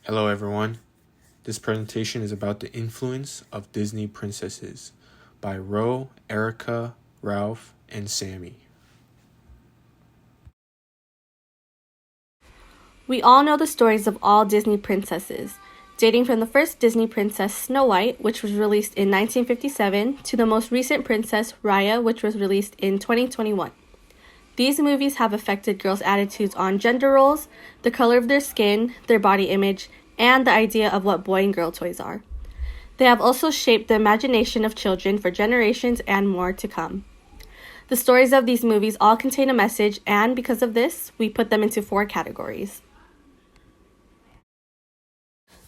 Hello, everyone. This presentation is about the influence of Disney princesses by Ro, Erica, Ralph, and Sammy. We all know the stories of all Disney princesses, dating from the first Disney princess Snow White, which was released in 1957, to the most recent princess Raya, which was released in 2021. These movies have affected girls' attitudes on gender roles, the color of their skin, their body image, and the idea of what boy and girl toys are. They have also shaped the imagination of children for generations and more to come. The stories of these movies all contain a message, and because of this, we put them into 4 categories.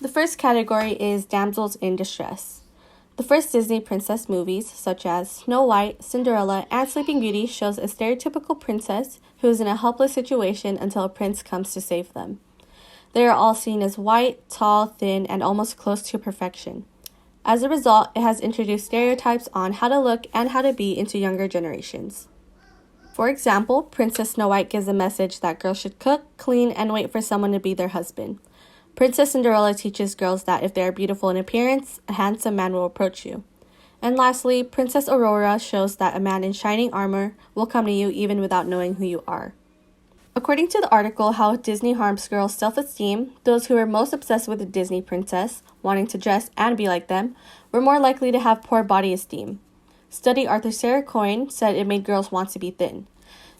The first category is damsels in distress. The first Disney princess movies, such as Snow White, Cinderella, and Sleeping Beauty, shows a stereotypical princess who is in a helpless situation until a prince comes to save them. They are all seen as white, tall, thin, and almost close to perfection. As a result, it has introduced stereotypes on how to look and how to be into younger generations. For example, Princess Snow White gives a message that girls should cook, clean, and wait for someone to be their husband. Princess Cinderella teaches girls that if they are beautiful in appearance, a handsome man will approach you. And lastly, Princess Aurora shows that a man in shining armor will come to you even without knowing who you are. According to the article How Disney Harms Girls' Self-Esteem, those who were most obsessed with a Disney princess, wanting to dress and be like them, were more likely to have poor body esteem. Study author Sarah Coyne said it made girls want to be thin.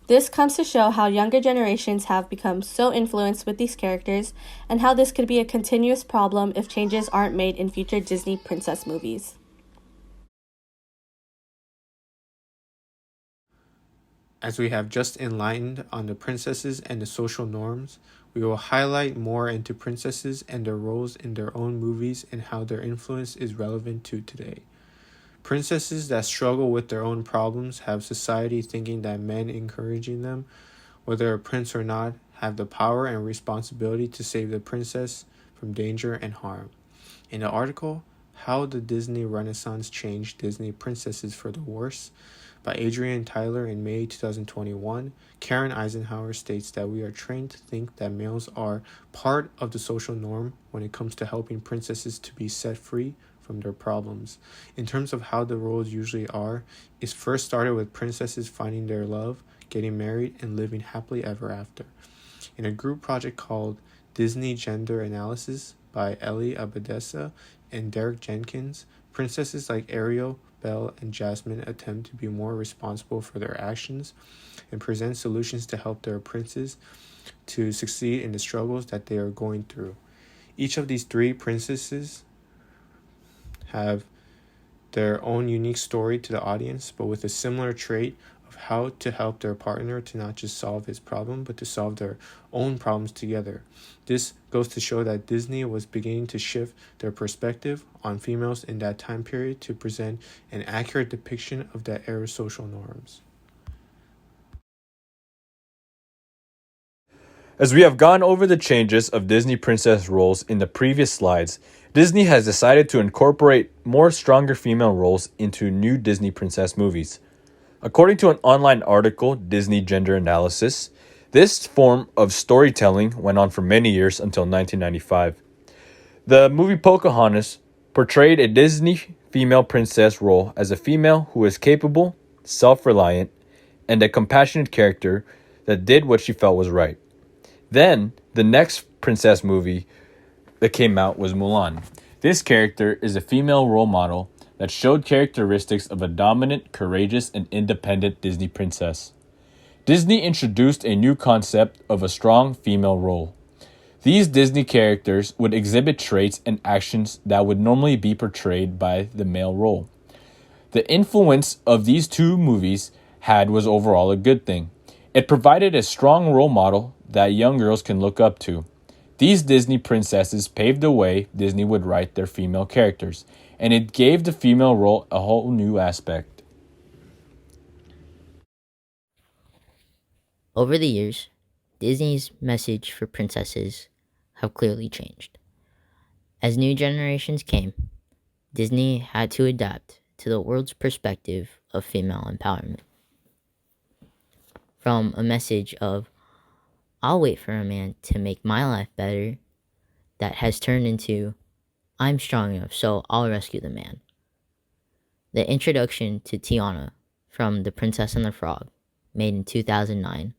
This comes to show how younger generations have become so influenced with these characters and how this could be a continuous problem if changes aren't made in future Disney princess movies. As we have just enlightened on the princesses and the social norms, we will highlight more into princesses and their roles in their own movies and how their influence is relevant to today. Princesses that struggle with their own problems have society thinking that men encouraging them, whether a prince or not, have the power and responsibility to save the princess from danger and harm. In the article, How the Disney Renaissance Changed Disney Princesses for the Worse, by Adrienne Tyler in May 2021, Karen Eisenhower states that we are trained to think that males are part of the social norm when it comes to helping princesses to be set free from their problems. In terms of how the roles usually are, it first started with princesses finding their love, getting married, and living happily ever after. In a group project called Disney Gender Analysis by Ellie Abadessa and Derek Jenkins, princesses like Ariel, Belle, and Jasmine attempt to be more responsible for their actions and present solutions to help their princes to succeed in the struggles that they are going through. Each of these 3 princesses have their own unique story to the audience, but with a similar trait of how to help their partner to not just solve his problem, but to solve their own problems together. This goes to show that Disney was beginning to shift their perspective on females in that time period to present an accurate depiction of that era's social norms. As we have gone over the changes of Disney princess roles in the previous slides, Disney has decided to incorporate more stronger female roles into new Disney princess movies. According to an online article, Disney Gender Analysis, this form of storytelling went on for many years until 1995. The movie Pocahontas portrayed a Disney female princess role as a female who is capable, self-reliant, and a compassionate character that did what she felt was right. Then, the next princess movie that came out was Mulan. This character is a female role model that showed characteristics of a dominant, courageous, and independent Disney princess. Disney introduced a new concept of a strong female role. These Disney characters would exhibit traits and actions that would normally be portrayed by the male role. The influence of these 2 movies had was overall a good thing. It provided a strong role model that young girls can look up to. These Disney princesses paved the way Disney would write their female characters, and it gave the female role a whole new aspect. Over the years, Disney's message for princesses have clearly changed. As new generations came, Disney had to adapt to the world's perspective of female empowerment. From a message of, I'll wait for a man to make my life better, that has turned into I'm strong enough, so I'll rescue the man. The introduction to Tiana from The Princess and the Frog, made in 2009,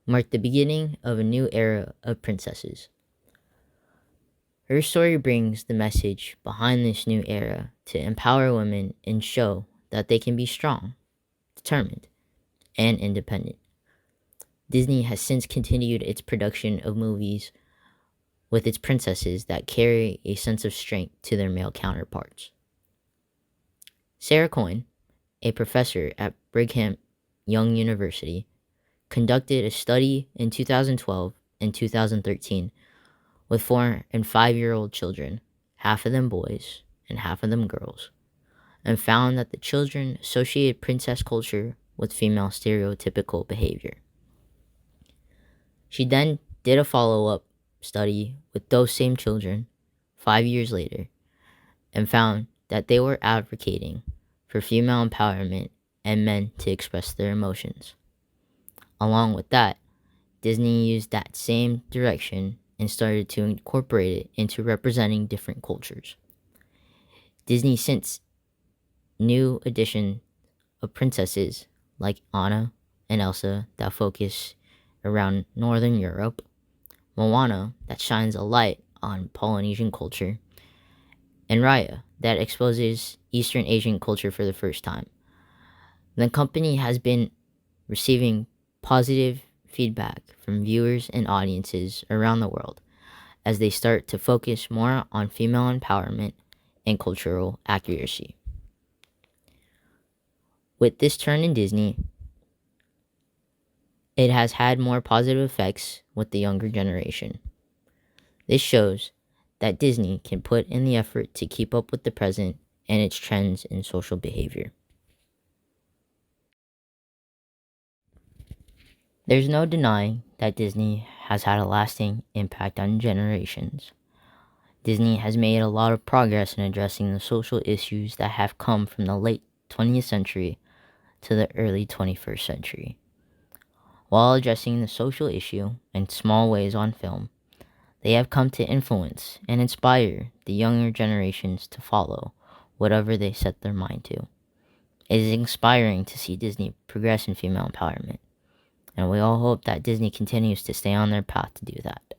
marked the beginning of a new era of princesses. Her story brings the message behind this new era to empower women and show that they can be strong, determined, and independent. Disney has since continued its production of movies with its princesses that carry a sense of strength to their male counterparts. Sarah Coyne, a professor at Brigham Young University, conducted a study in 2012 and 2013 with 4 and 5-year-old children, half of them boys and half of them girls, and found that the children associated princess culture with female stereotypical behavior. She then did a follow-up study with those same children 5 years later and found that they were advocating for female empowerment and men to express their emotions. Along with that, Disney used that same direction and started to incorporate it into representing different cultures. Disney since new addition of princesses like Anna and Elsa that focus around Northern Europe, Moana that shines a light on Polynesian culture, and Raya that exposes Eastern Asian culture for the first time. The company has been receiving positive feedback from viewers and audiences around the world as they start to focus more on female empowerment and cultural accuracy. With this turn in Disney, it has had more positive effects with the younger generation. This shows that Disney can put in the effort to keep up with the present and its trends in social behavior. There's no denying that Disney has had a lasting impact on generations. Disney has made a lot of progress in addressing the social issues that have come from the late 20th century to the early 21st century. While addressing the social issue in small ways on film, they have come to influence and inspire the younger generations to follow whatever they set their mind to. It is inspiring to see Disney progress in female empowerment, and we all hope that Disney continues to stay on their path to do that.